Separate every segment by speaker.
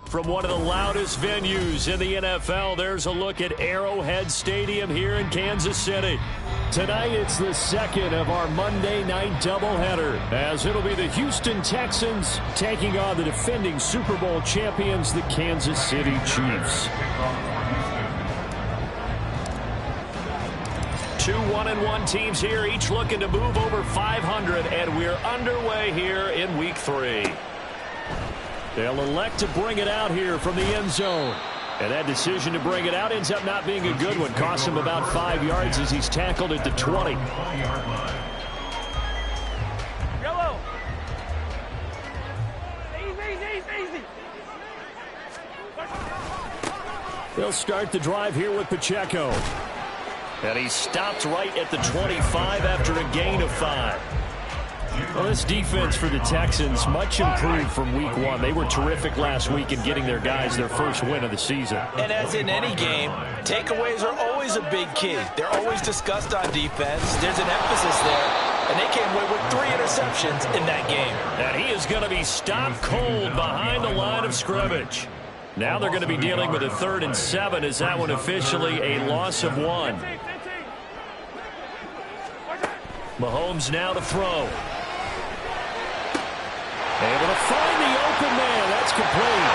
Speaker 1: From one of the loudest venues in the NFL, there's a look at Arrowhead Stadium here in Kansas City. Tonight, it's the second of our Monday night doubleheader, as it'll be the Houston Texans taking on the defending Super Bowl champions, the Kansas City Chiefs. 2 1-1 teams here, each looking to move over 500, and we're underway here in Week 3. They'll elect to bring it out here from the end zone. And that decision to bring it out ends up not being a good one. Costs him about 5 yards as he's tackled at the 20.
Speaker 2: Yellow. Easy.
Speaker 1: They'll start the drive here with Pacheco. And he stopped right at the 25 after a gain of 5. Well, this defense for the Texans, much improved from Week 1. They were terrific last week in getting their guys their first win of the season.
Speaker 3: And as in any game, takeaways are always a big key. They're always discussed on defense. There's an emphasis there, and they came away with 3 interceptions in that game.
Speaker 1: And he is going to be stopped cold behind the line of scrimmage. Now they're going to be dealing with a 3rd and 7 as that one officially a loss of 1. Mahomes now to throw. Able to find the open man. That's complete.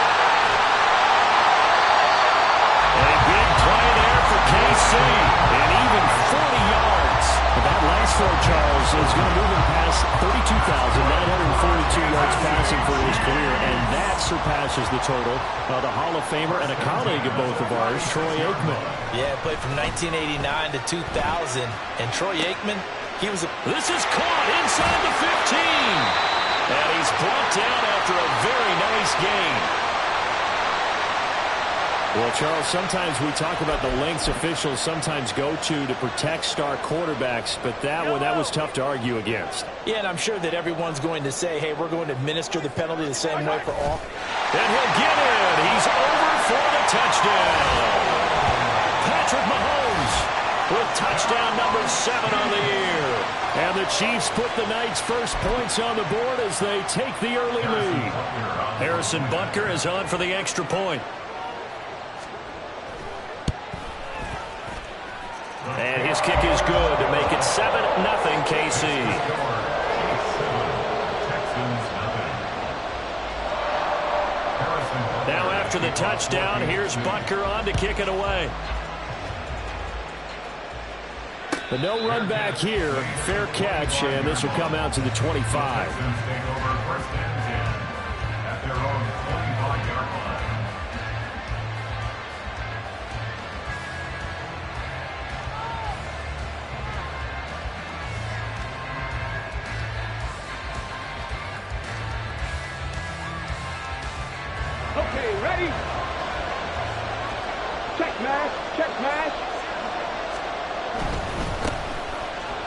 Speaker 1: A big play there for KC. And even 40 yards. But that last throw, Charles, is going to move him past 32,942 yards passing for his career. And that surpasses the total of the Hall of Famer and a colleague of both of ours, Troy Aikman.
Speaker 3: Yeah, played from 1989 to 2000. And Troy Aikman, he was a...
Speaker 1: This is caught inside the 15. And he's brought down after a very nice gain. Well, Charles, sometimes we talk about the lengths officials sometimes go to protect star quarterbacks, but that was tough to argue against.
Speaker 3: Yeah, and I'm sure that everyone's going to say, hey, we're going to administer the penalty the same way for all.
Speaker 1: And he'll get it. He's over for the touchdown. Patrick Mahomes with touchdown number 7 on the year. And the Chiefs put the night's first points on the board as they take the early lead. Harrison Butker is on for the extra point. And his kick is good to make it 7-0 KC. Now after the touchdown, here's Butker on to kick it away. But no run back here. Fair catch, and this will come out to the 25.
Speaker 2: Okay, ready? Check match.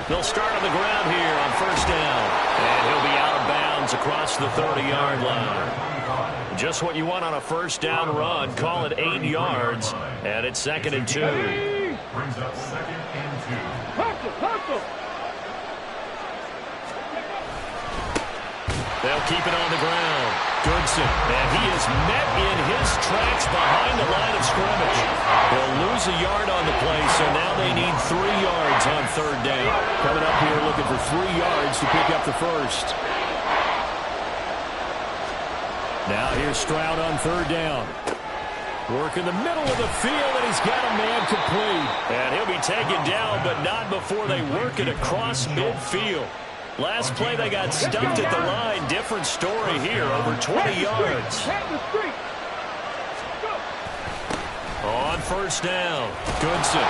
Speaker 1: They'll start on the ground here on first down. And he'll be out of bounds across the 30-yard line. Just what you want on a first down run. Call it 8 yards. And it's 2nd and 2.
Speaker 2: Brings up 2nd and 2. Hustle.
Speaker 1: They'll keep it on the ground. Goodson, and he is met in his tracks behind the line of scrimmage. They'll lose a yard on the play, so now they need 3 yards on 3rd down. Coming up here looking for 3 yards to pick up the first. Now here's Stroud on 3rd down. Work in the middle of the field, and he's got a man complete. And he'll be taken down, but not before they work it across midfield. Last play, they got stumped at the line. Different story here, over 20 yards. On first down, Goodson.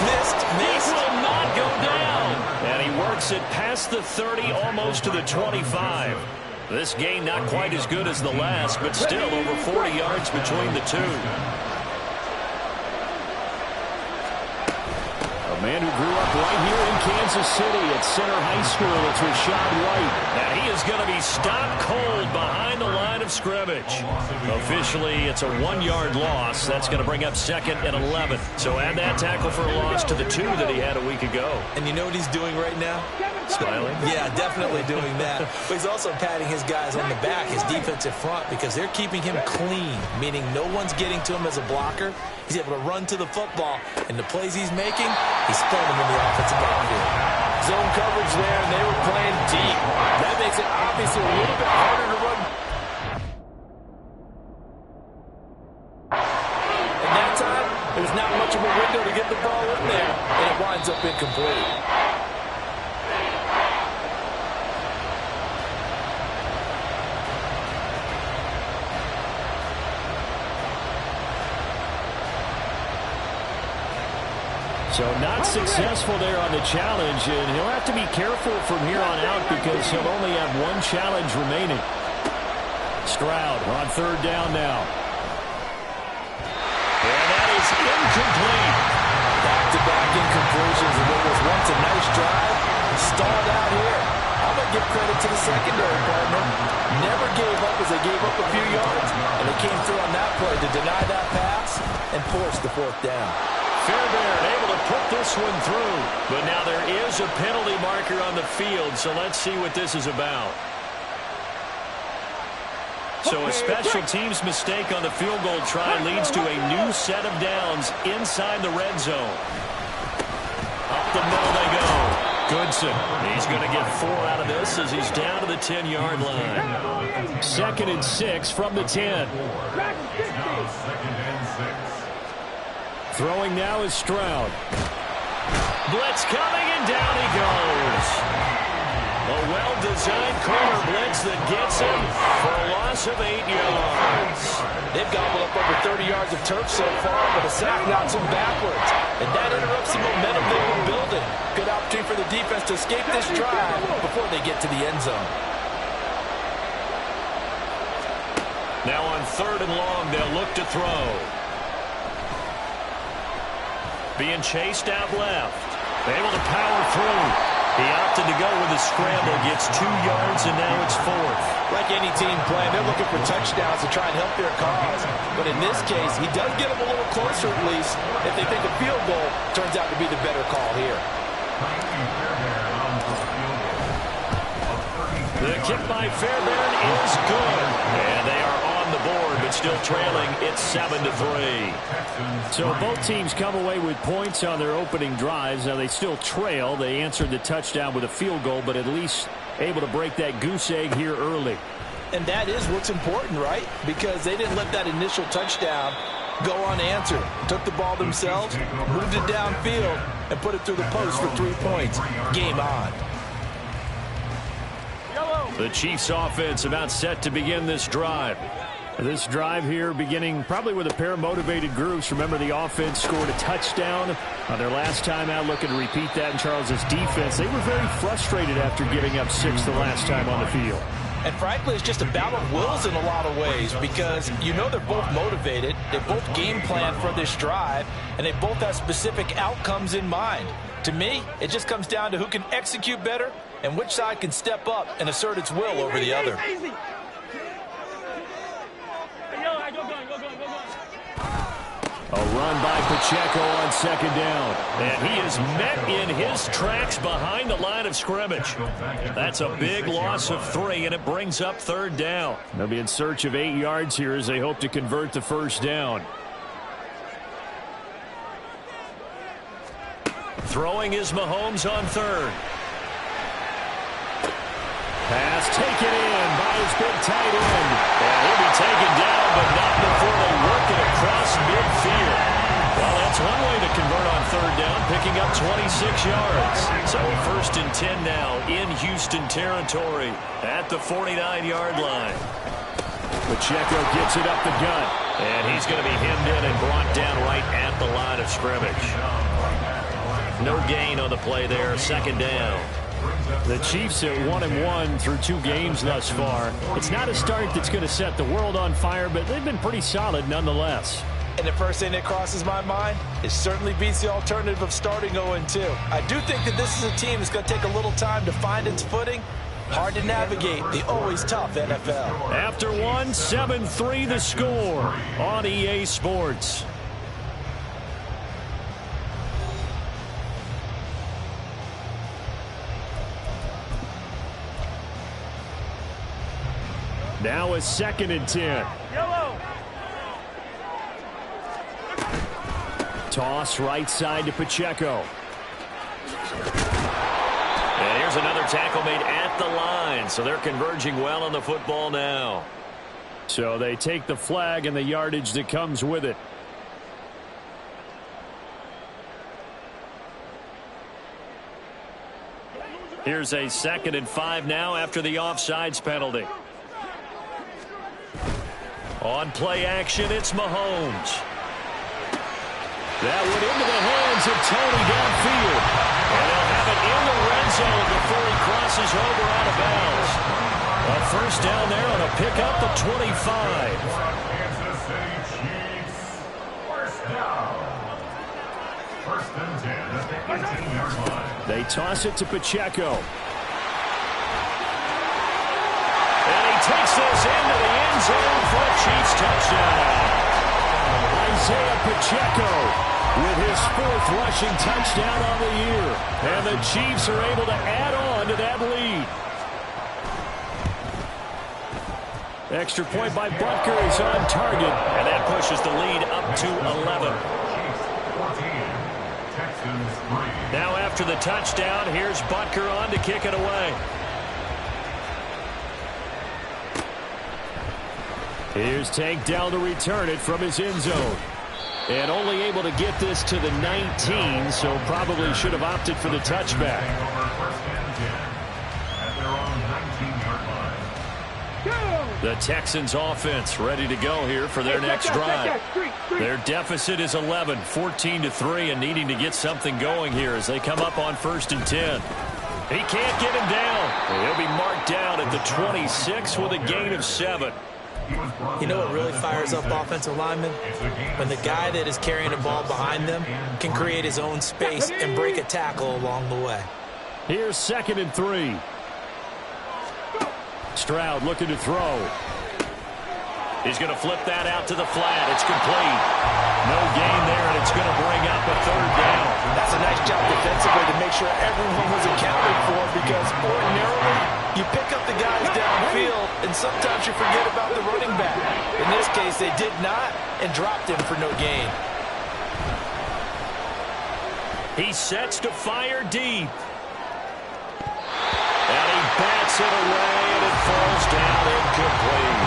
Speaker 3: Missed.
Speaker 1: He will not go down. And he works it past the 30, almost to the 25. This gain not quite as good as the last, but still over 40 yards between the two. A man who grew up right here in Kansas City at Center High School. It's Rachaad White. And he is going to be stopped cold behind the line of scrimmage. Officially, it's a 1-yard loss. That's going to bring up 2nd and 11. So add that tackle for a loss to the 2 that he had a week ago.
Speaker 3: And you know what he's doing right now?
Speaker 1: Smiling?
Speaker 3: Yeah, definitely doing that. But he's also patting his guys on the back, his defensive front, because they're keeping him clean, meaning no one's getting to him as a blocker. He's able to run to the football, and the plays he's making, he's throwing them in the offensive backfield.
Speaker 4: Zone coverage there, and they were playing deep. That makes it obviously a little bit harder to run. And that time, there was not much of a window to get the ball in there, and it winds up incomplete.
Speaker 1: So not successful there on the challenge, and he'll have to be careful from here on out because he'll only have 1 challenge remaining. Stroud on 3rd down now. And that is incomplete.
Speaker 3: Back-to-back incompletions, and what was once a nice drive stalled out here. I'm going to give credit to the secondary, partner. Never gave up as they gave up a few yards, and they came through on that play to deny that pass and force the 4th down.
Speaker 1: Fairbairn able to put this one through. But now there is a penalty marker on the field, so let's see what this is about. So a special teams mistake on the field goal try leads to a new set of downs inside the red zone. Up the middle they go. Goodson, he's going to get 4 out of this as he's down to the 10-yard line. 2nd and 6 from the 10. Throwing now is Stroud. Blitz coming, and down he goes. A well-designed corner blitz that gets him for a loss of 8 yards.
Speaker 3: They've gobbled up over 30 yards of turf so far, but a sack knocks him backwards. And that interrupts the momentum they were building. Good opportunity for the defense to escape this drive before they get to the end zone.
Speaker 1: Now on 3rd and long, they'll look to throw. Being chased out left. Able to power through. He opted to go with a scramble. Gets 2 yards, and now it's 4th.
Speaker 4: Like any team playing, they're looking for touchdowns to try and help their cause. But in this case, he does get them a little closer at least if they think a field goal turns out to be the better call here.
Speaker 1: The kick by Fairbairn is good. And they are on the board, but still trailing. It's 7-3. So both teams come away with points on their opening drives. Now they still trail. They answered the touchdown with a field goal, but at least able to break that goose egg here early.
Speaker 3: And that is what's important, right? Because they didn't let that initial touchdown go unanswered. Took the ball themselves, moved it downfield, and put it through the post for 3 points. Game on.
Speaker 1: The Chiefs offense about set to begin this drive. This drive here beginning probably with a pair of motivated groups. Remember, the offense scored a touchdown on their last time out. Looking to repeat that in Charles's defense. They were very frustrated after giving up 6 the last time on the field.
Speaker 3: And frankly, it's just a battle of wills in a lot of ways because you know they're both motivated. They both game plan for this drive, and they both have specific outcomes in mind. To me, it just comes down to who can execute better and which side can step up and assert its will over the other.
Speaker 1: A run by Pacheco on 2nd down. And he is met in his tracks behind the line of scrimmage. That's a big loss of 3, and it brings up 3rd down. They'll be in search of 8 yards here as they hope to convert the 1st down. Throwing is Mahomes on 3rd. Pass taken in by his big tight end. And he'll be taken down, but not before they work it across midfield. Well, that's one way to convert on 3rd down, picking up 26 yards. So 1st and 10 now in Houston territory at the 49-yard line. Pacheco gets it up the gut. And he's going to be hemmed in and brought down right at the line of scrimmage. No gain on the play there, 2nd down. The Chiefs at 1-1 through 2 games thus far. It's not a start that's going to set the world on fire, but they've been pretty solid nonetheless.
Speaker 3: And the first thing that crosses my mind, it certainly beats the alternative of starting 0-2. I do think that this is a team that's going to take a little time to find its footing. Hard to navigate the always tough NFL.
Speaker 1: After one, 7-3 the score on EA Sports. Now a 2nd and 10.
Speaker 5: Yellow.
Speaker 1: Toss right side to Pacheco. And here's another tackle made at the line. So they're converging well on the football now. So they take the flag and the yardage that comes with it. Here's a 2nd and 5 now after the offsides penalty. On play action, it's Mahomes. That went into the hands of Tony downfield. And they'll have it in the red zone before he crosses over out of bounds. A first down there on a pickup of 25.
Speaker 2: Kansas City Chiefs. First down. 1st and 10 at the 18-yard line.
Speaker 1: They toss it to Pacheco. And he takes this into the end zone for a Chiefs touchdown. Isaiah Pacheco with his 4th rushing touchdown on the year. And the Chiefs are able to add on to that lead. Extra point by Butker is on target. And that pushes the lead up to 11.
Speaker 2: Chiefs 14. Texans 3.
Speaker 1: Now after the touchdown, here's Butker on to kick it away. Here's Tank down to return it from his end zone. And only able to get this to the 19, so probably should have opted for the touchback.
Speaker 2: Over 1st and 10 at their own 19-yard line.
Speaker 1: The Texans offense ready to go here for their next drive. Their deficit is 11, 14-3, and needing to get something going here as they come up on 1st and 10. He can't get him down. He'll be marked down at the 26 with a gain of 7.
Speaker 3: You know what really fires up offensive linemen? When the guy that is carrying the ball behind them can create his own space and break a tackle along the way.
Speaker 1: Here's 2nd and 3. Stroud looking to throw. He's going to flip that out to the flat. It's complete. No gain there, and it's going to bring up a 3rd down.
Speaker 3: That's a nice job defensively to make sure everyone was accounted for, because ordinarily you pick up the guys downfield, and sometimes you forget about the running back. In this case, they did not and dropped him for no gain.
Speaker 1: He sets to fire deep. And he bats it away, and it falls down incomplete.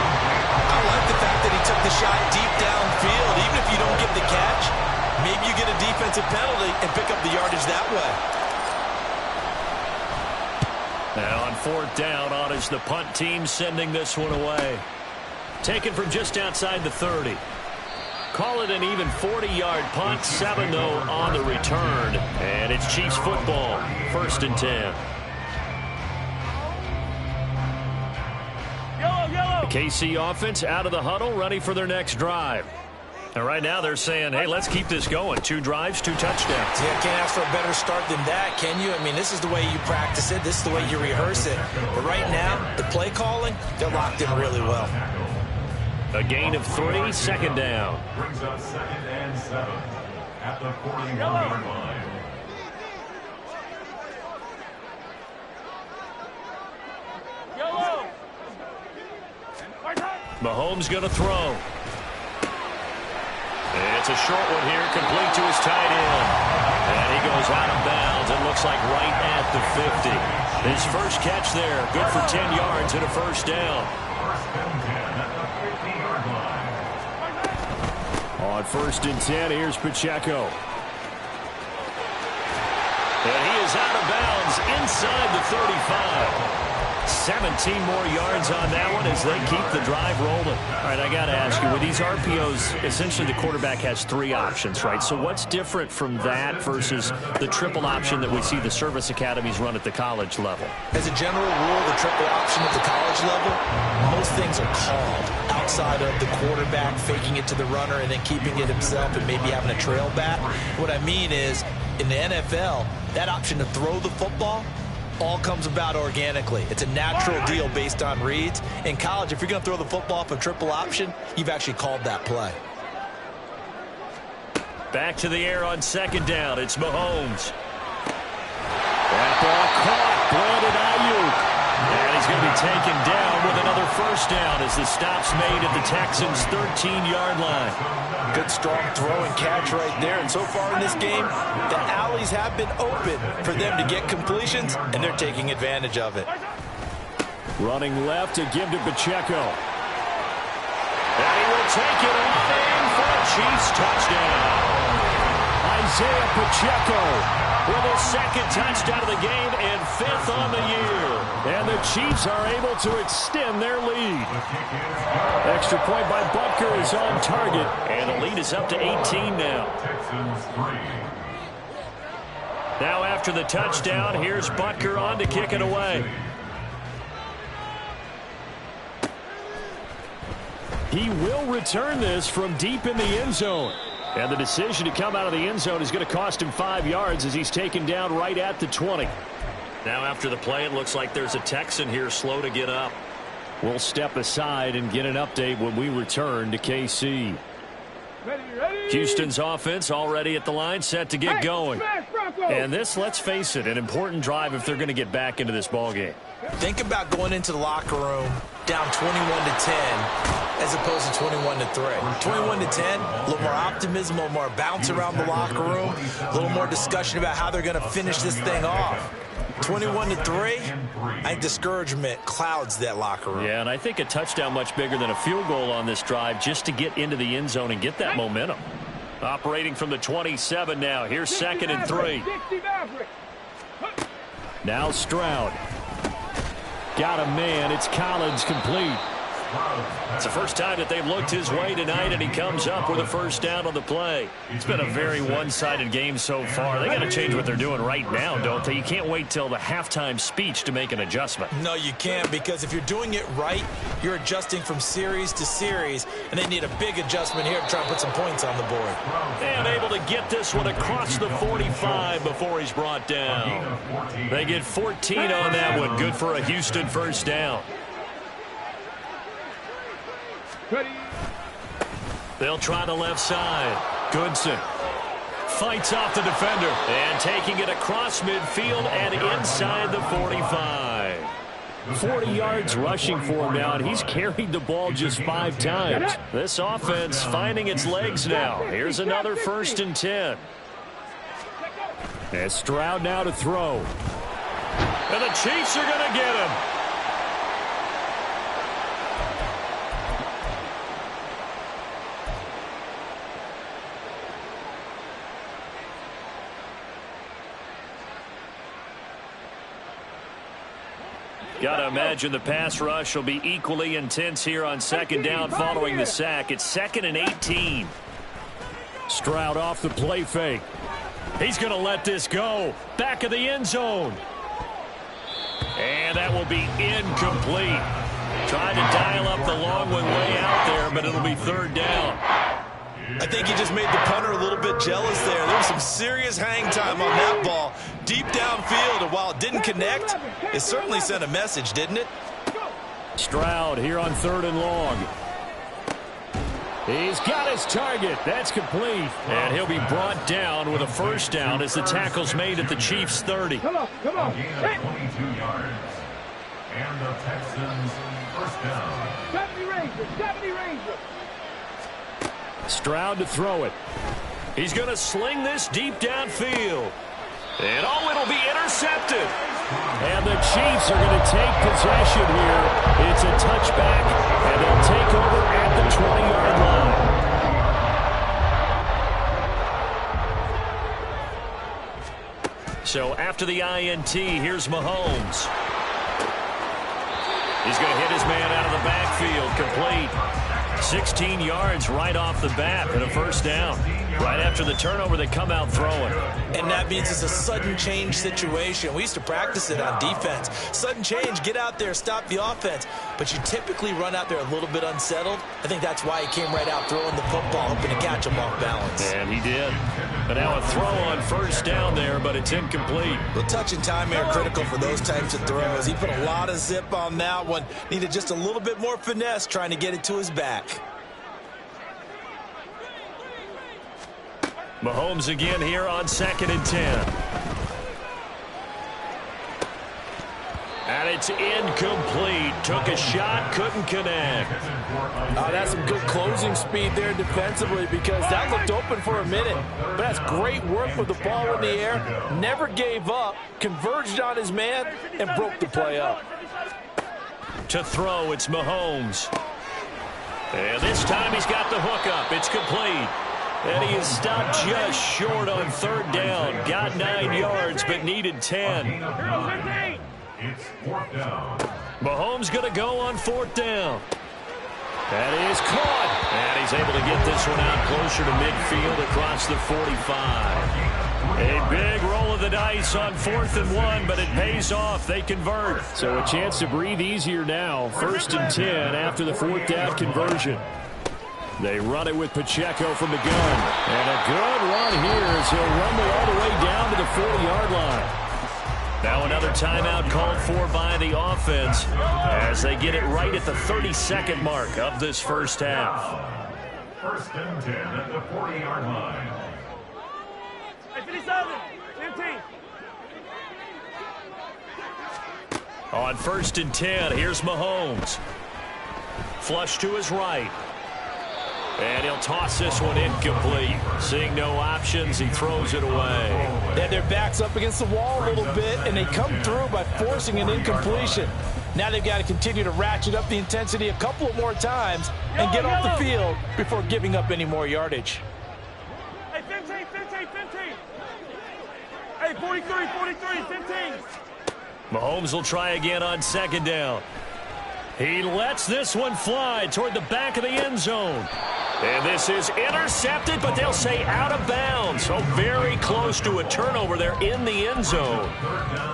Speaker 3: I like the fact that he took the shot deep downfield. Even if you don't get the catch, maybe you get a defensive penalty and pick up the yardage that way.
Speaker 1: Now on 4th down, on is the punt team sending this one away. Taken from just outside the 30. Call it an even 40-yard punt, 7 though on the return. And it's Chiefs football, 1st and 10. The KC offense out of the huddle, ready for their next drive. And right now they're saying, hey, let's keep this going. 2 drives, 2 touchdowns.
Speaker 3: Yeah, can't ask for a better start than that, can you? I mean, this is the way you practice it. This is the way you rehearse it. But right now, the play calling, they're locked in really well.
Speaker 1: A gain of 3, 2nd down.
Speaker 2: Brings up 2nd and 7 at the 41-yard line.
Speaker 1: Mahomes going to throw. It's a short one here, complete to his tight end. And he goes out of bounds. It looks like right at the 50. His first catch there, good for 10 yards and a 1st down.
Speaker 2: 1st and 10 at the 50-yard line.
Speaker 1: On 1st and 10, here's Pacheco. And he is out of bounds inside the 35. 17 more yards on that one as they keep the drive rolling. All right, I got to ask you, with these RPOs, essentially the quarterback has 3 options, right? So what's different from that versus the triple option that we see the service academies run at the college level?
Speaker 3: As a general rule, the triple option at the college level, most things are called outside of the quarterback faking it to the runner and then keeping it himself and maybe having a trail back. What I mean is, in the NFL, that option to throw the football all comes about organically. It's a natural deal based on reads. In college, if you're going to throw the football off a triple option, you've actually called that play.
Speaker 1: Back to the air on 2nd down. It's Mahomes. That ball caught. Brandon Ayuk. And he's going to be taken down with another 1st down as the stop's made at the Texans' 13-yard line.
Speaker 3: Good, strong throw and catch right there. And so far in this game, the alleys have been open for them to get completions, and they're taking advantage of it.
Speaker 1: Running left to give to Pacheco. And he will take it on in for a Chiefs touchdown. Isaiah Pacheco with his 2nd touchdown of the game and 5th on the year. And the Chiefs are able to extend their lead. Extra point by Butker is on target. And the lead is up to 18 now. Now after the touchdown, here's Butker on to kick it away. He will return this from deep in the end zone. And the decision to come out of the end zone is going to cost him 5 yards as he's taken down right at the 20. Now after the play, it looks like there's a Texan here slow to get up. We'll step aside and get an update when we return to KC.
Speaker 5: Ready.
Speaker 1: Houston's offense already at the line, set to get going. And this, let's face it, an important drive if they're going to get back into this ballgame.
Speaker 3: Think about going into the locker room down 21-10 as opposed to 21-3. 21-10, a little more optimism, a little more bounce around the locker room, a little more discussion about how they're going to finish this thing off. 21-3, I think discouragement clouds that locker room.
Speaker 1: Yeah, and I think a touchdown much bigger than a field goal on this drive just to get into the end zone and get that momentum. Operating from the 27 now. Here's 2nd and 3. Now Stroud. Got a man. It's Collins complete. It's the first time that they've looked his way tonight, and he comes up with a 1st down on the play. It's been a very one-sided game so far. They got to change what they're doing right now, don't they? You can't wait till the halftime speech to make an adjustment.
Speaker 3: No, you can't, because if you're doing it right, you're adjusting from series to series, and they need a big adjustment here to try and put some points on the board.
Speaker 1: And able to get this one across the 45 before he's brought down. They get 14 on that one. Good for a Houston 1st down. They'll try the left side. Goodson fights off the defender and taking it across midfield and inside the 45. 40 yards rushing for him now, and he's carried the ball just 5 times. This offense finding its legs now. Here's another 1st and 10. And Stroud now to throw. And the Chiefs are going to get him. Got to imagine the pass rush will be equally intense here on 2nd down following the sack. It's 2nd and 18. Stroud off the play fake. He's going to let this go. Back of the end zone. And that will be incomplete. Trying to dial up the long one way out there, but it'll be 3rd down.
Speaker 3: I think he just made the punter a little bit jealous there. There was some serious hang time on that ball. Deep downfield, and while it didn't connect, it certainly sent a message, didn't it?
Speaker 1: Stroud here on 3rd and long. He's got his target. That's complete. And he'll be brought down with a 1st down as the tackle's made at the Chiefs' 30.
Speaker 5: Come on.
Speaker 2: 22 yards. And the Texans 1st down.
Speaker 5: 70 Rangers.
Speaker 1: Stroud to throw it. He's going to sling this deep downfield. And it'll be intercepted. And the Chiefs are going to take possession here. It's a touchback, and they'll take over at the 20-yard line. So after the INT, here's Mahomes. He's going to hit his man out of the backfield. Complete. 16 yards right off the bat and a first down. Right after the turnover, they come out throwing.
Speaker 3: And that means it's a sudden change situation. We used to practice it on defense. Sudden change, get out there, stop the offense. But you typically run out there a little bit unsettled. I think that's why he came right out throwing the football, hoping to catch him off balance.
Speaker 1: And he did. But now a throw on first down there, but it's incomplete.
Speaker 3: The touch and time are critical for those types of throws. He put a lot of zip on that one. Needed just a little bit more finesse trying to get it to his back.
Speaker 1: Mahomes again here on 2nd and 10. And it's incomplete. Took a shot, couldn't connect.
Speaker 4: That's some good closing speed there defensively because that looked open for a minute. But that's great work with the ball in the air. Never gave up, converged on his man, and broke the play up.
Speaker 1: To throw, it's Mahomes. And this time he's got the hook up. It's complete. And he is stopped just short on 3rd down. Got 9 yards, but needed 10.
Speaker 2: It's 4th down.
Speaker 1: Mahomes going to go on 4th down. That is caught. And he's able to get this one out closer to midfield across the 45. A big roll of the dice on 4th and 1, but it pays off. They convert. So a chance to breathe easier now. 1st and 10 after the 4th down conversion. They run it with Pacheco from the gun. And a good run here as he'll rumble all the way down to the 40-yard line. Now another timeout called for by the offense as they get it right at the 32nd mark of this first half.
Speaker 2: 1st and 10 at the 40-yard line.
Speaker 5: Hey, 57, 15.
Speaker 1: On 1st and 10, here's Mahomes. Flush to his right. And he'll toss this one incomplete. Seeing no options, he throws it away.
Speaker 4: They had their backs up against the wall a little bit, and they come through by forcing an incompletion. Now they've got to continue to ratchet up the intensity a couple of more times and get off the field before giving up any more yardage.
Speaker 5: Hey, 15, 15, 15. Hey, 43, 43, 15.
Speaker 1: Mahomes will try again on 2nd down. He lets this one fly toward the back of the end zone. And this is intercepted, but they'll say out of bounds. So very close to a turnover there in the end zone.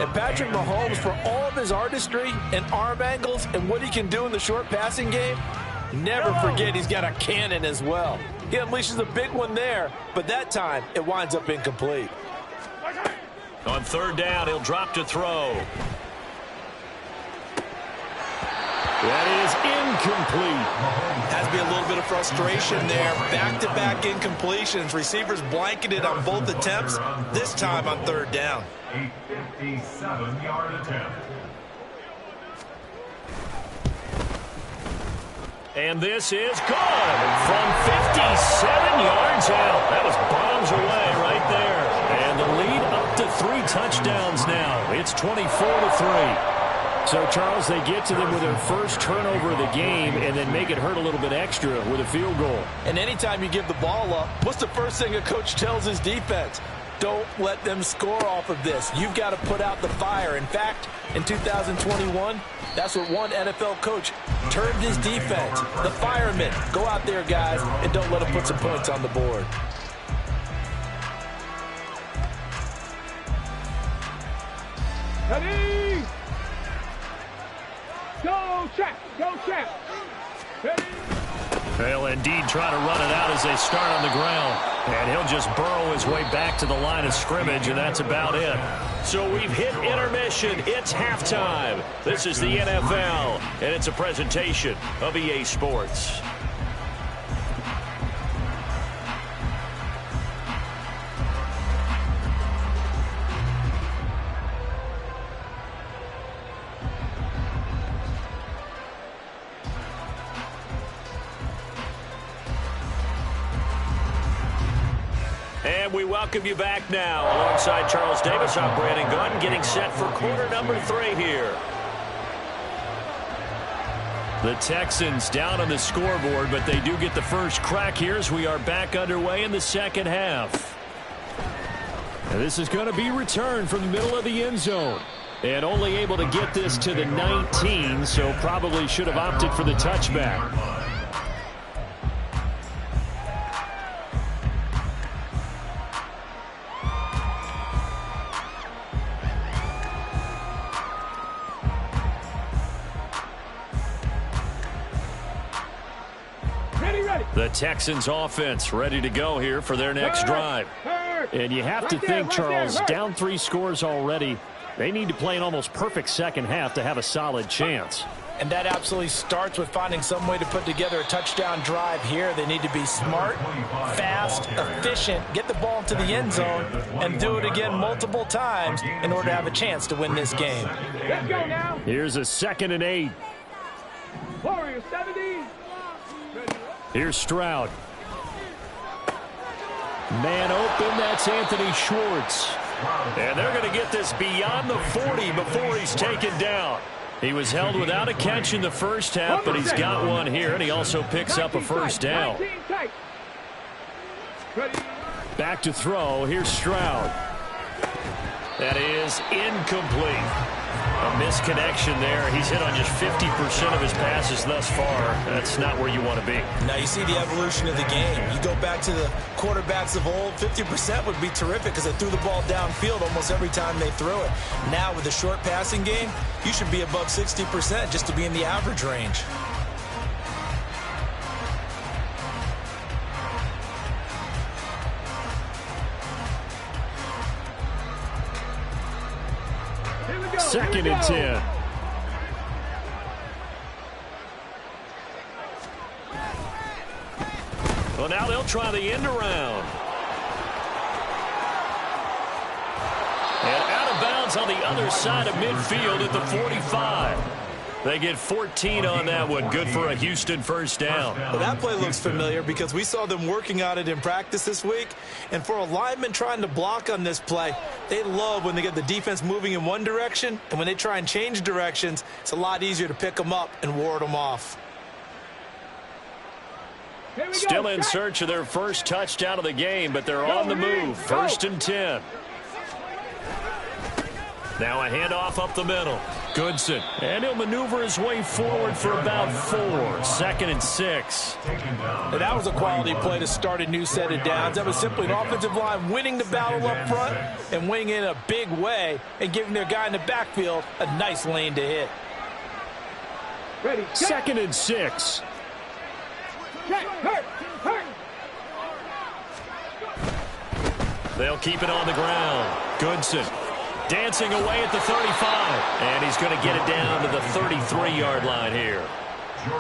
Speaker 4: And Patrick Mahomes, for all of his artistry and arm angles and what he can do in the short passing game, never forget he's got a cannon as well. He unleashes a big one there, but that time it winds up incomplete.
Speaker 1: On 3rd down, he'll drop to throw. That is incomplete.
Speaker 3: Has to be a little bit of frustration there. Back-to-back incompletions. Receivers blanketed on both attempts, this time on 3rd down.
Speaker 2: A 57-yard attempt.
Speaker 1: And this is good from 57 yards out. That was bombs away right there. And the lead up to 3 touchdowns now. It's 24-3. So, Charles, they get to them with their first turnover of the game and then make it hurt a little bit extra with a field goal.
Speaker 4: And anytime you give the ball up, what's the first thing a coach tells his defense? Don't let them score off of this. You've got to put out the fire. In fact, in 2021, that's what one NFL coach termed his defense. The firemen. Go out there, guys, and don't let them put some points on the board.
Speaker 5: Ready? Go, check. Go, check. Ready?
Speaker 1: They'll indeed try to run it out as they start on the ground. And he'll just burrow his way back to the line of scrimmage, and that's about it. So we've hit intermission. It's halftime. This is the NFL, and it's a presentation of EA Sports. And we welcome you back now. Alongside Charles Davis, I'm Brandon Gunn, getting set for quarter number 3 here. The Texans down on the scoreboard, but they do get the first crack here as we are back underway in the second half. And this is going to be returned from the middle of the end zone. And only able to get this to the 19, so probably should have opted for the touchback. The Texans offense ready to go here for their next drive. And you have to think, Charles, down 3 scores already. They need to play an almost perfect second half to have a solid chance.
Speaker 3: And that absolutely starts with finding some way to put together a touchdown drive here. They need to be smart, fast, efficient, get the ball into the end zone, and do it again multiple times in order to have a chance to win this game.
Speaker 5: Let's go now.
Speaker 1: Here's a 2nd and 8.
Speaker 5: Warriors 70.
Speaker 1: Here's Stroud. Man open, that's Anthony Schwartz. And they're going to get this beyond the 40 before he's taken down. He was held without a catch in the first half, but he's got one here, and he also picks up a first down. Back to throw. Here's Stroud. That is incomplete. A misconnection there. He's hit on just 50% of his passes thus far. That's not where you want to be.
Speaker 3: Now you see the evolution of the game. You go back to the quarterbacks of old, 50% would be terrific because they threw the ball downfield almost every time they threw it. Now with the short passing game, you should be above 60% just to be in the average range.
Speaker 1: Second and 10. Well, now they'll try the end around. And out of bounds on the other side of midfield at the 45. They get 14 on that one. Good for a Houston first down.
Speaker 4: Well, that play looks familiar because we saw them working on it in practice this week. And for a lineman trying to block on this play, they love when they get the defense moving in one direction. And when they try and change directions, it's a lot easier to pick them up and ward them off.
Speaker 1: Still in search of their first touchdown of the game, but they're on the move. 1st and 10. Now a handoff up the middle. Goodson. And he'll maneuver his way forward for about 4. 2nd and 6.
Speaker 3: And that was a quality play to start a new set of downs. That was simply an offensive line winning the battle up front and winning in a big way and giving their guy in the backfield a nice lane to hit.
Speaker 1: 2nd and 6. They'll keep it on the ground. Goodson. Dancing away at the 35. And he's going to get it down to the 33-yard line here.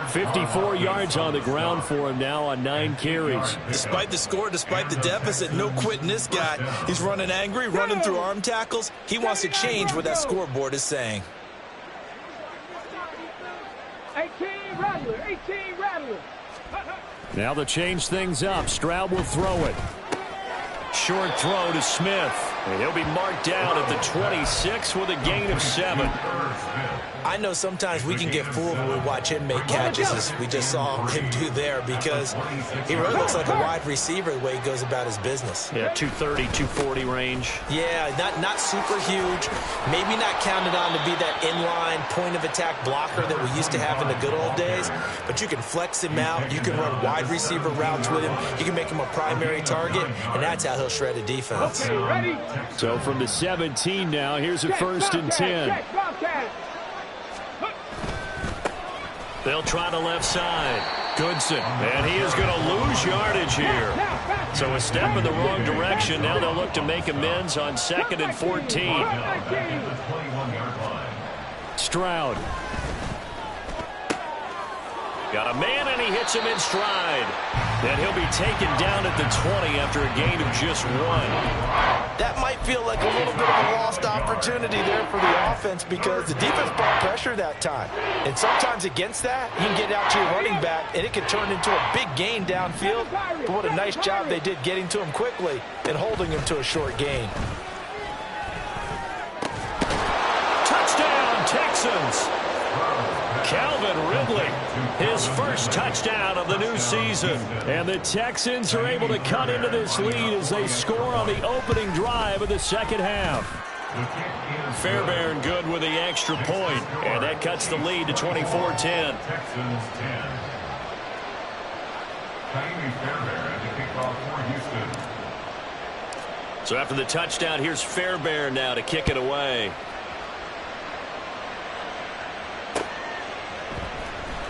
Speaker 1: 54 yards on the ground for him now on 9 carries.
Speaker 4: Despite the score, despite the deficit, no quitting this guy. He's running angry, running through arm tackles. He wants to change what that scoreboard is saying.
Speaker 5: 18 Rattler, 18 Rattler.
Speaker 1: Now they'll change things up. Stroud will throw it. Short throw to Smith. And he'll be marked down at the 26 with a gain of 7.
Speaker 3: I know sometimes we can get fooled when we watch him make catches, as we just saw him do there, because he really looks like a wide receiver the way he goes about his business.
Speaker 1: Yeah, 230, 240 range.
Speaker 3: Yeah, not super huge. Maybe not counted on to be that inline point-of-attack blocker that we used to have in the good old days, but you can flex him out. You can run wide receiver routes with him. You can make him a primary target, and that's how he'll shred a defense.
Speaker 1: So from the 17 now, here's a 1st and 10. They'll try the left side. Goodson. And he is going to lose yardage here. So a step in the wrong direction. Now they'll look to make amends on 2nd and 14. Stroud. Got a man, and he hits him in stride. And he'll be taken down at the 20 after a gain of just 1.
Speaker 3: That might feel like a little bit of a lost opportunity there for the offense because the defense brought pressure that time. And sometimes against that, you can get out to your running back, and it can turn into a big gain downfield. But what a nice job they did getting to him quickly and holding him to a short gain.
Speaker 1: Touchdown, Texans. Calvin Ridley, his first touchdown of the new season. And the Texans are able to cut into this lead as they score on the opening drive of the second half. Fairbairn good with the extra point, and that cuts the lead to 24-10.
Speaker 2: Texans 10. Ka'imi Fairbairn to kick off for Houston.
Speaker 1: So after the touchdown, here's Fairbairn now to kick it away.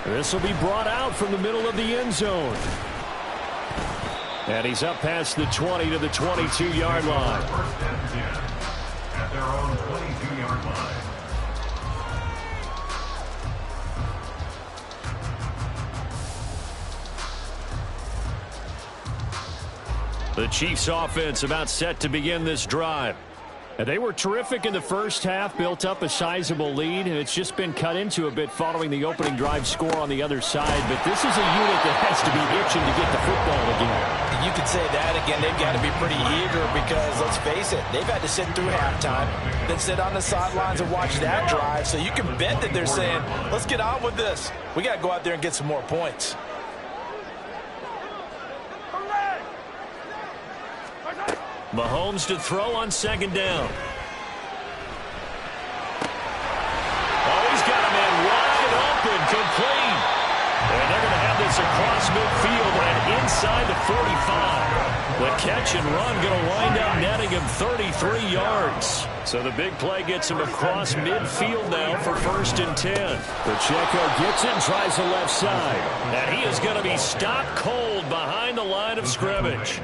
Speaker 1: This will be brought out from the middle of the end zone. And he's up past the 20 to the 22-yard line.
Speaker 2: First and 10 at their own 22-yard line.
Speaker 1: The Chiefs offense about set to begin this drive. And they were terrific in the first half, built up a sizable lead, and it's just been cut into a bit following the opening drive score on the other side. But this is a unit that has to be itching to get the football again.
Speaker 3: You could say that again. They've got to be pretty eager because, let's face it, they've had to sit through halftime, then sit on the sidelines and watch that drive. So you can bet that they're saying, let's get on with this. We got to go out there and get some more points.
Speaker 1: Mahomes to throw on second down. Oh, he's got a man wide open, complete. And they're going to have this across midfield and inside the 45. The catch and run going to wind up netting him 33 yards. So the big play gets him across midfield now for 1st and 10. Pacheco gets it and tries the left side. And he is going to be stopped cold behind the line of scrimmage.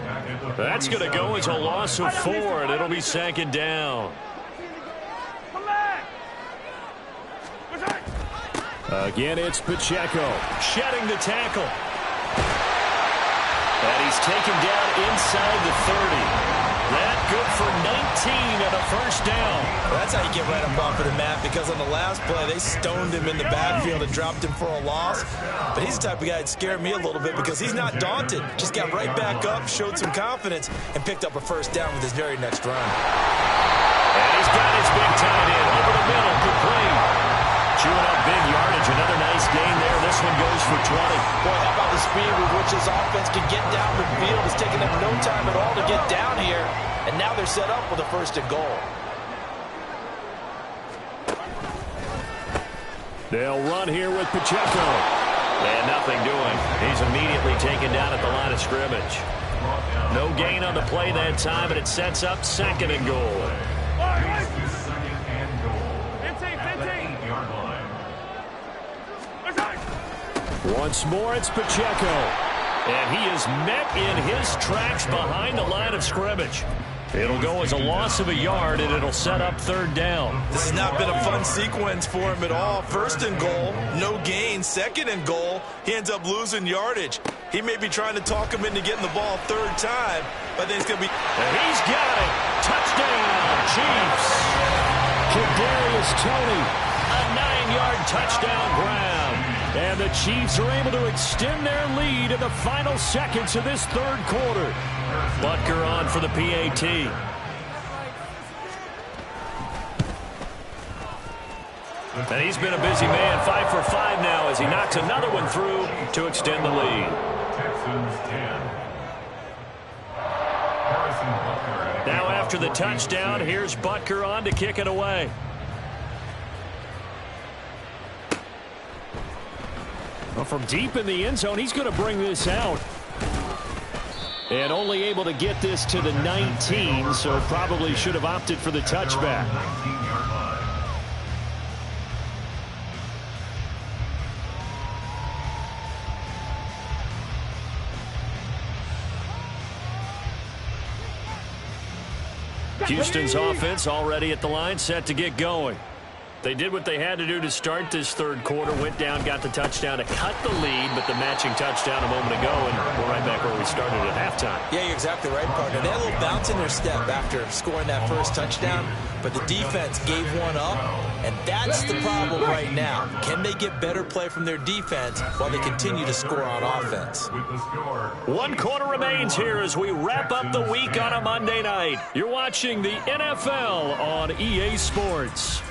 Speaker 1: That's going to go as a loss of 4, and it'll be 2nd down. Again, it's Pacheco shedding the tackle. And he's taken down inside the 30. That good for 19 and a 1st down.
Speaker 3: That's how you get right up off of the mat, because on the last play, they stoned him in the backfield and dropped him for a loss. But he's the type of guy that scared me a little bit because he's not daunted. Just got right back up, showed some confidence, and picked up a 1st down with his very next run.
Speaker 1: And he's got his big tight end over the middle, complete. Chewing up big yardage, another nice gain there. This one goes for 20.
Speaker 3: Boy, how about the speed with which this offense can get down the field? It's taken them no time at all to get down here, and now they're set up with a 1st and goal.
Speaker 1: They'll run here with Pacheco. And nothing doing. He's immediately taken down at the line of scrimmage. No gain on the play that time, and it sets up 2nd and goal. Once more, it's Pacheco. And he is met in his tracks behind the line of scrimmage. It'll go as a loss of a yard, and it'll set up 3rd down.
Speaker 3: This has not been a fun sequence for him at all. 1st and goal, no gain. 2nd and goal, he ends up losing yardage. He may be trying to talk him into getting the ball 3rd time, but then it's going to be...
Speaker 1: And he's got it. Touchdown, Chiefs. Kadarius Toney, a 9-yard touchdown grab. And the Chiefs are able to extend their lead in the final seconds of this 3rd quarter. Butker on for the PAT. And he's been a busy man, 5 for 5 now as he knocks another one through to extend the lead.
Speaker 2: Texans 10.
Speaker 1: Now after the touchdown, here's Butker on to kick it away. Well, from deep in the end zone, he's going to bring this out. And only able to get this to the 19, so probably should have opted for the touchback. Houston's offense already at the line, set to get going. They did what they had to do to start this 3rd quarter, went down, got the touchdown to cut the lead, but the matching touchdown a moment ago, and we're right back where we started at halftime.
Speaker 3: Yeah, you're exactly right, partner. They had a little bounce in their step after scoring that 1st touchdown, but the defense gave one up, and that's the problem right now. Can they get better play from their defense while they continue to score on offense?
Speaker 1: 1 quarter remains here as we wrap up the week on a Monday night. You're watching the NFL on EA Sports.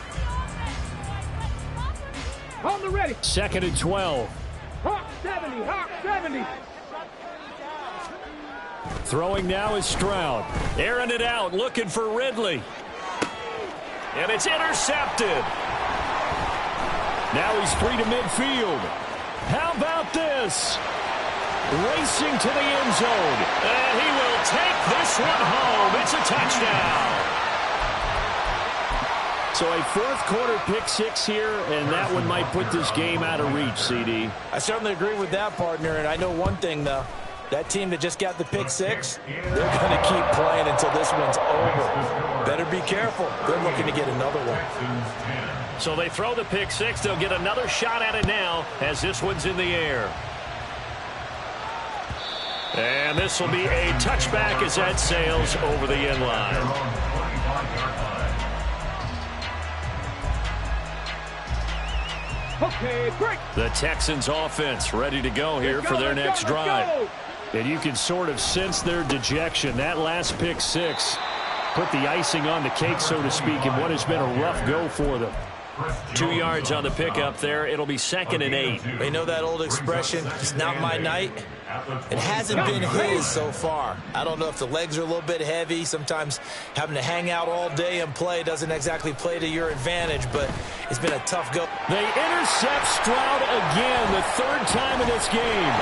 Speaker 5: On the ready.
Speaker 1: 2nd and 12.
Speaker 5: Hawk 70, Hawk 70.
Speaker 1: Throwing now is Stroud. Airing it out, looking for Ridley. And it's intercepted. Now he's free to midfield. How about this? Racing to the end zone. And he will take this one home. It's a touchdown. So a fourth-quarter pick-6 here, and that one might put this game out of reach, CD.
Speaker 3: I certainly agree with that, partner, and I know one thing, though. That team that just got the pick-6, they're going to keep playing until this one's over. Better be careful. They're looking to get another one.
Speaker 1: So they throw the pick-6. They'll get another shot at it now as this one's in the air. And this will be a touchback as that sails over the end line.
Speaker 5: Okay, break.
Speaker 1: The Texans offense ready to go here for their next drive. And you can sort of sense their dejection. That last pick-6 put the icing on the cake, so to speak, in what has been a rough go for them. 2 yards on the pickup there. It'll be 2nd and 8.
Speaker 3: You know that old expression, it's not my night? It hasn't been his so far. I don't know if the legs are a little bit heavy. Sometimes having to hang out all day and play doesn't exactly play to your advantage, but it's been a tough go.
Speaker 1: They intercept Stroud again, the 3rd time in this game.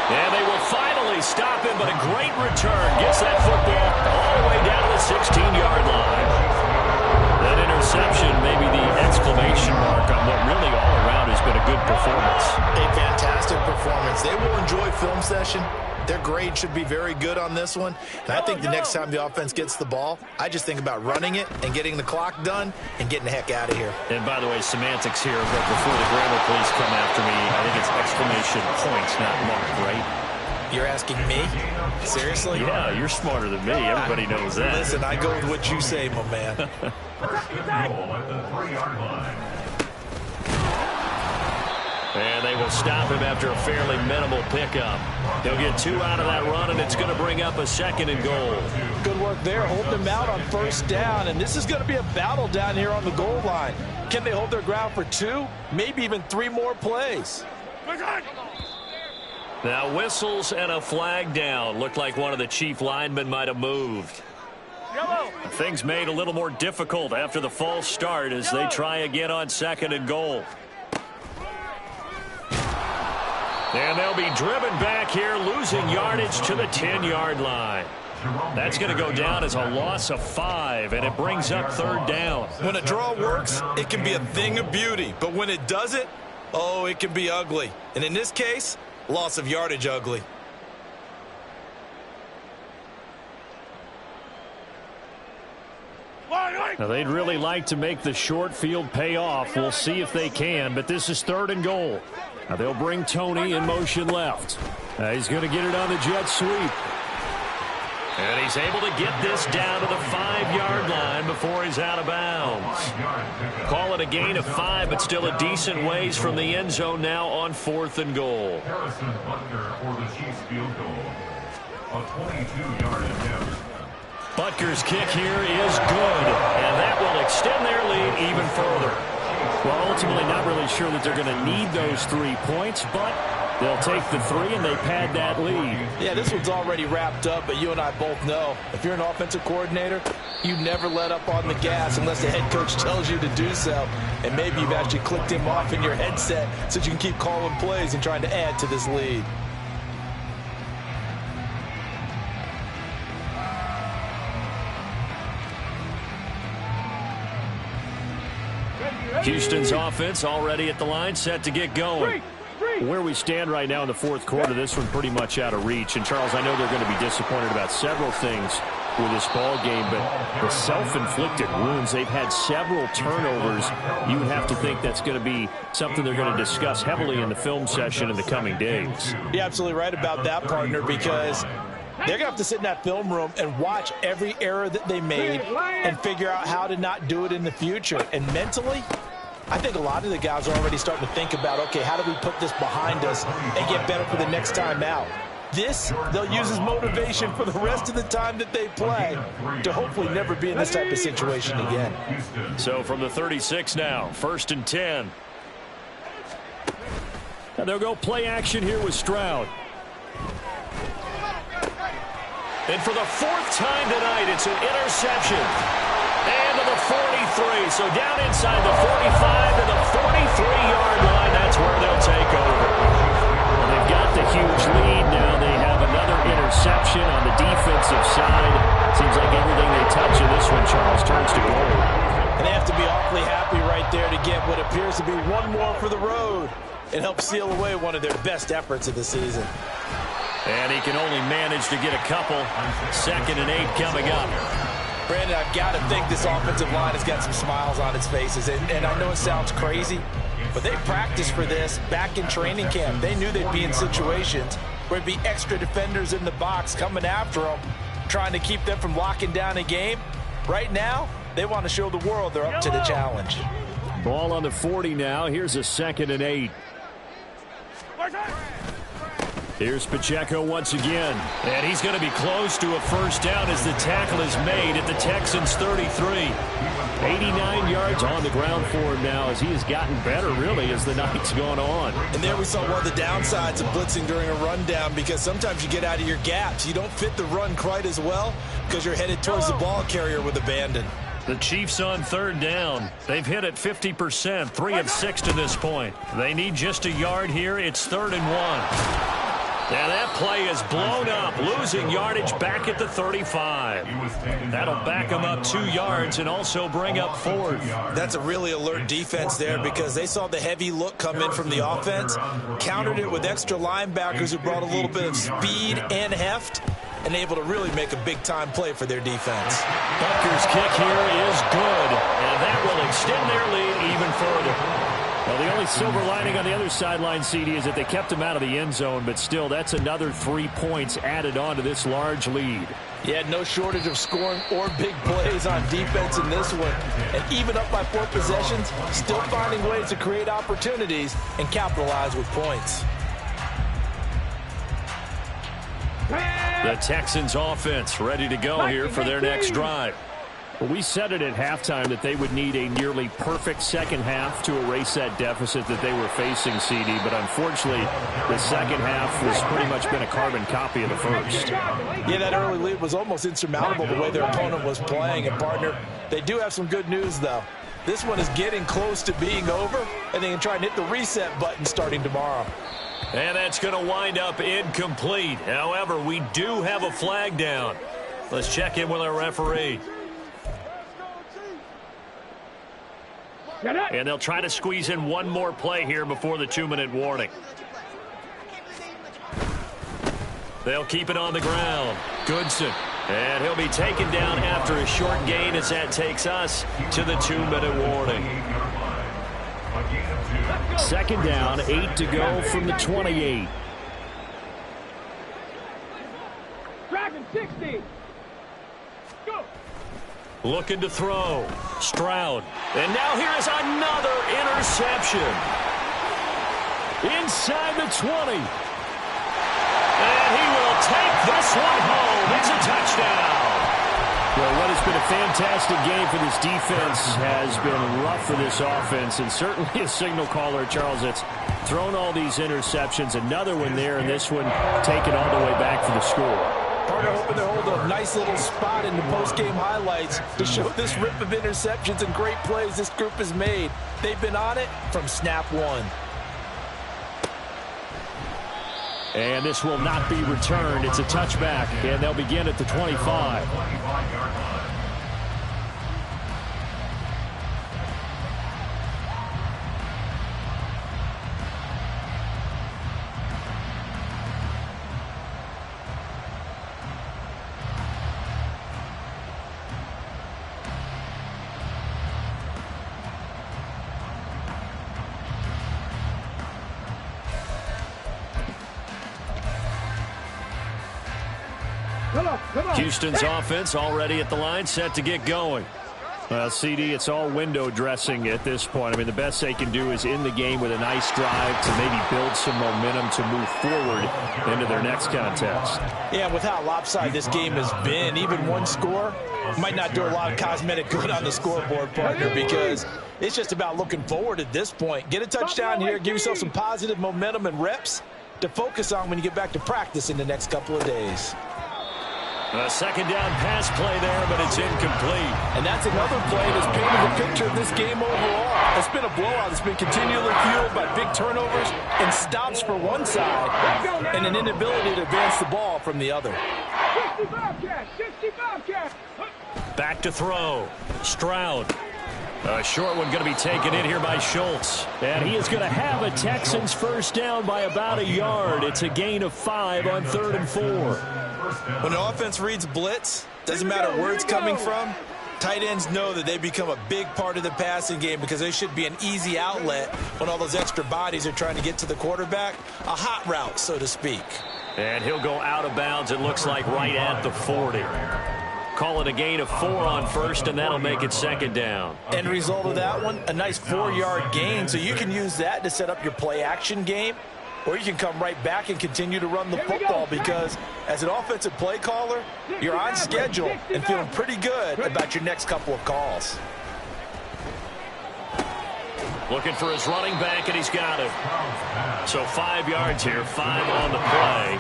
Speaker 1: And they will finally stop him, but a great return. Gets that football all the way down to the 16-yard line. That interception may be the exclamation mark on what really all around has been a good performance.
Speaker 4: A fantastic performance. They will enjoy film session. Their grade should be very good on this one. And I think the next time the offense gets the ball, I just think about running it and getting the clock done and getting the heck out of here.
Speaker 1: And by the way, semantics here, but before the grammar police come after me, I think it's exclamation points, not mark, right?
Speaker 3: You're asking me? Seriously?
Speaker 1: Yeah, you're smarter than me. Everybody knows that.
Speaker 3: Listen, I go with what you say, my man.
Speaker 2: Goal at the 3-yard line.
Speaker 1: And they will stop him after a fairly minimal pickup. He'll get 2 out of that run, and it's going to bring up a 2nd and goal.
Speaker 3: Good work there, holding them out on 1st down, and this is going to be a battle down here on the goal line. Can they hold their ground for 2, maybe even 3 more plays?
Speaker 1: Now whistles and a flag down. Looked like one of the chief linemen might have moved. Things made a little more difficult after the false start as they try again on 2nd and goal. And they'll be driven back here, losing yardage to the 10-yard line. That's going to go down as a loss of 5, and it brings up 3rd down.
Speaker 4: When a draw works, it can be a thing of beauty. But when it doesn't, oh, it can be ugly. And in this case, loss of yardage ugly.
Speaker 1: Now, they'd really like to make the short field pay off. We'll see if they can, but this is 3rd and goal. Now, they'll bring Tony in motion left. He's going to get it on the jet sweep. And he's able to get this down to the 5-yard line before he's out of bounds. Call it a gain of 5, but still a decent ways from the end zone now on 4th and goal.
Speaker 2: Harrison Butker for the Chiefs field goal. A 22-yard attempt.
Speaker 1: Butker's kick here is good, and that will extend their lead even further. Well, ultimately not really sure that they're going to need those 3 points, but they'll take the 3 and they pad that lead.
Speaker 3: Yeah, this one's already wrapped up, but you and I both know if you're an offensive coordinator, you never let up on the gas unless the head coach tells you to do so. And maybe you've actually clicked him off in your headset so you can keep calling plays and trying to add to this lead.
Speaker 1: Houston's offense already at the line, set to get going. Where we stand right now in the 4th quarter, this one pretty much out of reach. And, Charles, I know they're going to be disappointed about several things with this ball game, but the self-inflicted wounds, they've had several turnovers. You have to think that's going to be something they're going to discuss heavily in the film session in the coming days.
Speaker 3: You're absolutely right about that, partner, because they're going to have to sit in that film room and watch every error that they made and figure out how to not do it in the future. And mentally, I think a lot of the guys are already starting to think about, okay, how do we put this behind us and get better for the next time out? This, they'll use as motivation for the rest of the time that they play to hopefully never be in this type of situation again.
Speaker 1: So from the 36 now, 1st and 10. And they'll go play action here with Stroud. And for the 4th time tonight, it's an interception. And to the 43. So down inside the 45 to the 43-yard line. That's where they'll take over. Well, they've got the huge lead now. They have another interception on the defensive side. Seems like everything they touch in this one, Charles, turns to gold.
Speaker 4: And they have to be awfully happy right there to get what appears to be one more for the road. It helps seal away one of their best efforts of the season.
Speaker 1: And he can only manage to get a couple. 2nd and 8 coming up.
Speaker 4: Brandon, I've got to think this offensive line has got some smiles on its faces. And I know it sounds crazy, but they practiced for this back in training camp. They knew they'd be in situations where there'd be extra defenders in the box coming after them, trying to keep them from locking down a game. Right now, they want to show the world they're up to the challenge.
Speaker 1: Ball on the 40 now. Here's a 2nd and 8. Here's Pacheco once again. And he's going to be close to a first down as the tackle is made at the Texans' 33. 89 yards on the ground for him now as he has gotten better, really, as the night's gone on.
Speaker 4: And there we saw one of the downsides of blitzing during a rundown, because sometimes you get out of your gaps. You don't fit the run quite as well because you're headed towards the ball carrier with abandon.
Speaker 1: The Chiefs on 3rd down. They've hit it 50%, 3 of 6 to this point. They need just a yard here. It's 3rd and 1. And that play is blown up, losing yardage back at the 35. That'll back them up 2 yards and also bring up 4th.
Speaker 4: That's a really alert defense there, because they saw the heavy look come in from the offense, countered it with extra linebackers who brought a little bit of speed and heft, and able to really make a big-time play for their defense.
Speaker 1: Butker's kick here is good, and that will extend their lead even further. Well, the only silver lining on the other sideline, CD, is that they kept him out of the end zone, but still, that's another 3 points added on to this large lead.
Speaker 4: Yeah, no shortage of scoring or big plays on defense in this one. And even up by 4 possessions, still finding ways to create opportunities and capitalize with points.
Speaker 1: The Texans offense ready to go here for their next drive. Well, we said it at halftime that they would need a nearly perfect second half to erase that deficit that they were facing, CD. But unfortunately, the second half has pretty much been a carbon copy of the first.
Speaker 4: Yeah, that early lead was almost insurmountable the way their opponent was playing. And, partner, they do have some good news, though. This one is getting close to being over, and they can try and hit the reset button starting tomorrow.
Speaker 1: And that's going to wind up incomplete. However, we do have a flag down. Let's check in with our referee. And they'll try to squeeze in one more play here before the 2-minute warning. They'll keep it on the ground. Goodson. And he'll be taken down after a short gain as that takes us to the 2-minute warning. 2nd down, 8 to go from the 28.
Speaker 5: Dragon 60. Go.
Speaker 1: Looking to throw. Stroud. And now here is another interception. Inside the 20. And he will take this one home. It's a touchdown. Well, what has been a fantastic game for this defense has been rough for this offense, and certainly a signal caller, Charles, that's thrown all these interceptions. Another one there, and this one taken all the way back for the score.
Speaker 4: Partner hoping to hold a nice little spot in the post-game highlights to show this rip of interceptions and great plays this group has made. They've been on it from snap one.
Speaker 1: And this will not be returned. It's a touchback, and they'll begin at the 25. Houston's offense already at the line, set to get going. Well, CD, it's all window dressing at this point. I mean, the best they can do is in the game with a nice drive to maybe build some momentum to move forward into their next contest.
Speaker 4: Yeah, with how lopsided this game has been, even one score might not do a lot of cosmetic good on the scoreboard, partner, because it's just about looking forward at this point. Get a touchdown here, give yourself some positive momentum and reps to focus on when you get back to practice in the next couple of days.
Speaker 1: A second down pass play there, but it's incomplete.
Speaker 4: And that's another play that's painted the picture of this game overall. It's been a blowout that's been continually fueled by big turnovers and stops for one side and an inability to advance the ball from the other.
Speaker 5: 65 catch, 65 catch.
Speaker 1: Back to throw. Stroud. A short one going to be taken in here by Schultz. And he is going to have a Texans first down by about a yard. It's a gain of 5 on 3rd and 4.
Speaker 4: When an offense reads blitz, doesn't matter where it's coming from, tight ends know that they become a big part of the passing game because they should be an easy outlet when all those extra bodies are trying to get to the quarterback. A hot route, so to speak.
Speaker 1: And he'll go out of bounds, it looks like, right at the 40. Call it a gain of 4 on first, and that'll make it second down.
Speaker 4: End result of that one, a nice 4-yard gain, so you can use that to set up your play-action game, or you can come right back and continue to run the football because as an offensive play caller, you're on schedule and feeling pretty good about your next couple of calls.
Speaker 1: Looking for his running back, and he's got it. So 5 yards here, 5 on the play.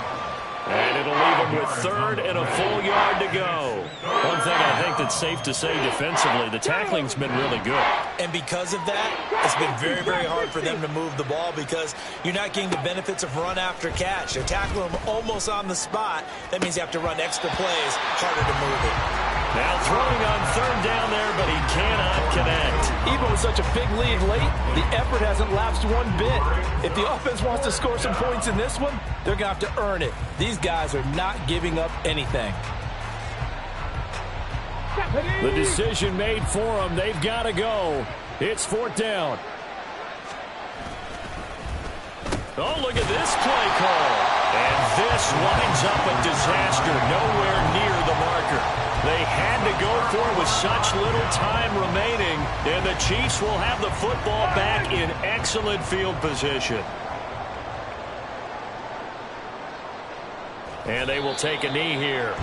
Speaker 1: And it'll leave him with 3rd and a full yard to go. One thing I think that's safe to say defensively, the tackling's been really good.
Speaker 4: And because of that, it's been very, very hard for them to move the ball because you're not getting the benefits of run after catch. They're tackling them almost on the spot. That means you have to run extra plays, harder to move it.
Speaker 1: Now throwing on 3rd down there, but he cannot connect.
Speaker 4: Even with such a big lead late, the effort hasn't lapsed one bit. If the offense wants to score some points in this one, they're going to have to earn it. These guys are not giving up anything.
Speaker 1: The decision made for them. They've got to go. It's 4th down. Oh, look at this play call. And this winds up a disaster. Nowhere near the marker. They had to go for it with such little time remaining. And the Chiefs will have the football back in excellent field position. And they will take a knee here.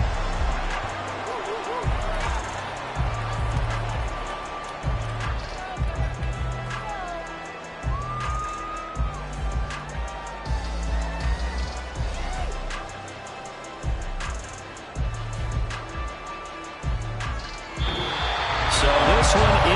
Speaker 1: So this one